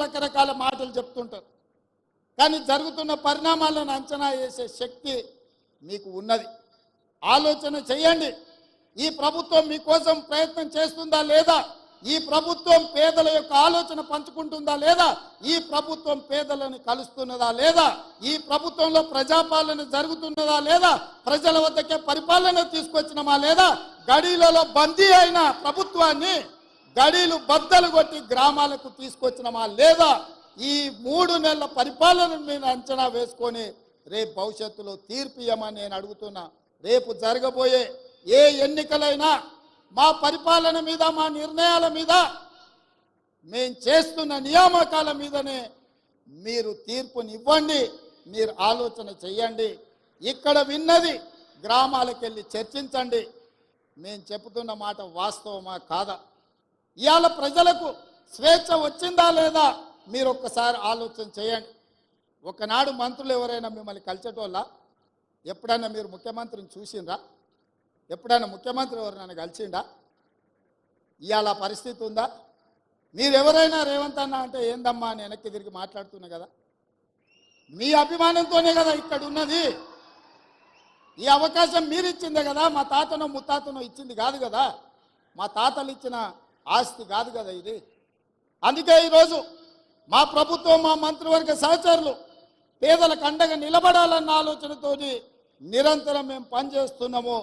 రకరకాల మాటలు చెప్తుంటారు. కానీ జరుగుతున్న పరిణామాలను అంచనా వేసే శక్తి మీకు ఉన్నది. ఆలోచన చేయండి. ఈ ప్రభుత్వం మీకోసం ప్రయత్నం చేస్తుందా లేదా? ఈ ప్రభుత్వం పేదల యొక్క ఆలోచన పంచుకుంటుందా లేదా? ఈ ప్రభుత్వం పేదలను కలుస్తున్నదా లేదా? ఈ ప్రభుత్వంలో ప్రజాపాలన జరుగుతున్నదా లేదా? ప్రజల వద్దకే పరిపాలన తీసుకొచ్చినమా లేదా? గడీలలో బందీ అయిన ప్రభుత్వాన్ని గడీలు బద్దలు కొట్టి గ్రామాలకు తీసుకొచ్చినమా లేదా? ఈ 3 నెలల పరిపాలనను మీరు అంచనా వేసుకొని రేపు భవిష్యత్తులో తీర్పు ఇవ్వమని నేను అడుగుతున్నా. రేపు జరగబోయే ఏ ఎన్నికలైనా మా పరిపాలన మీద, మా నిర్ణయాల మీద, మేము చేస్తున్న నియామకాల మీదనే మీరు తీర్పునివ్వండి. మీరు ఆలోచన చెయ్యండి. ఇక్కడ విన్నది గ్రామాలకు వెళ్ళి చర్చించండి. మేము చెబుతున్న మాట వాస్తవమా కాదా? ఇవాళ ప్రజలకు స్వేచ్ఛ వచ్చిందా లేదా? మీరు ఒక్కసారి ఆలోచన చేయండి. ఒకనాడు మంత్రులు ఎవరైనా మిమ్మల్ని కలిసేటోళ్ళ? ఎప్పుడైనా మీరు ముఖ్యమంత్రిని చూసిండ్రా? ఎప్పుడైనా ముఖ్యమంత్రి ఎవరైనా కలిసిండా? ఇవాళ పరిస్థితి ఉందా? మీరు ఎవరైనా రేవంత్ అన్న అంటే ఏందమ్మా అని వెనక్కి తిరిగి మాట్లాడుతున్నా కదా. మీ అభిమానంతోనే కదా ఇక్కడ ఉన్నది. ఈ అవకాశం మీరు ఇచ్చిందే కదా. మా తాతనో ముత్తాతనో ఇచ్చింది కాదు కదా. మా తాతలు ఇచ్చిన ఆస్తి కాదు కదా ఇది. అందుకే ఈరోజు మా ప్రభుత్వం, మా మంత్రివర్గ సహచరులు పేదలకు అండగా నిలబడాలన్న ఆలోచనతోని నిరంతరం మేము పనిచేస్తున్నాము.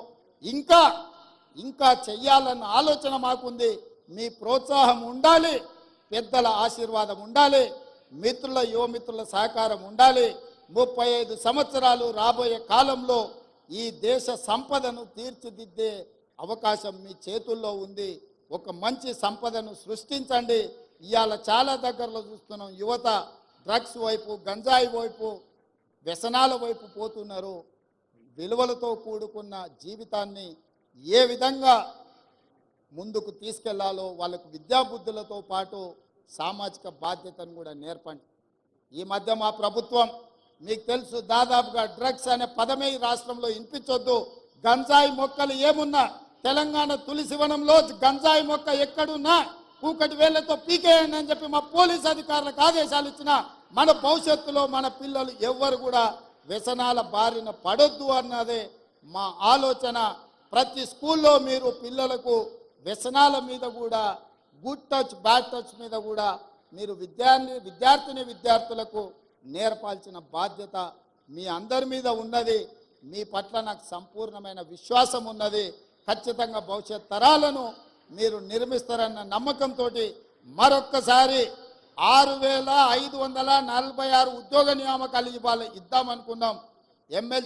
ఇంకా చెయ్యాలన్న ఆలోచన మాకుంది. మీ ప్రోత్సాహం ఉండాలి, పెద్దల ఆశీర్వాదం ఉండాలి, మిత్రుల యువమిత్రుల సహకారం ఉండాలి. 35 సంవత్సరాలు రాబోయే కాలంలో ఈ దేశ సంపదను తీర్చిదిద్దే అవకాశం మీ చేతుల్లో ఉంది. ఒక మంచి సంపదను సృష్టించండి. ఇవాళ చాలా దగ్గరలో చూస్తున్నాం, యువత డ్రగ్స్ వైపు, గంజాయి వైపు, వ్యసనాల వైపు పోతున్నారు. విలువలతో కూడుకున్న జీవితాన్ని ఏ విధంగా ముందుకు తీసుకెళ్లాలో వాళ్ళకు విద్యాబుద్ధులతో పాటు సామాజిక బాధ్యతను కూడా నేర్పండి. ఈ మధ్య మా ప్రభుత్వం మీకు తెలుసు, దాదాపుగా డ్రగ్స్ అనే పదమే ఈ రాష్ట్రంలో వినిపించొద్దు. గంజాయి మొక్కలు ఏమున్నా తెలంగాణ తులసివనంలో గంజాయి మొక్క ఎక్కడున్నా కూకటి వేళ్లతో పీకేయండి అని చెప్పి మా పోలీస్ అధికారులకు ఆదేశాలు ఇచ్చిన మన భవిష్యత్తులో మన పిల్లలు ఎవ్వరు కూడా వ్యసనాల బారిన పడొద్దు అన్నదే మా ఆలోచన. ప్రతి స్కూల్లో మీరు పిల్లలకు వ్యసనాల మీద కూడా, గుడ్ టచ్ బ్యాడ్ టచ్ మీద కూడా మీరు విద్యార్థులకు నేర్పాల్సిన బాధ్యత మీ అందరి మీద ఉన్నది. మీ పట్ల నాకు సంపూర్ణమైన విశ్వాసం ఉన్నది. ఖచ్చితంగా భవిష్యత్ తరాలను మీరు నిర్మిస్తారన్న నమ్మకంతో మరొక్కసారి 6546 ఉద్యోగ నియామకాలు ఇద్దామనుకున్నాం. ఎమ్మెల్సీ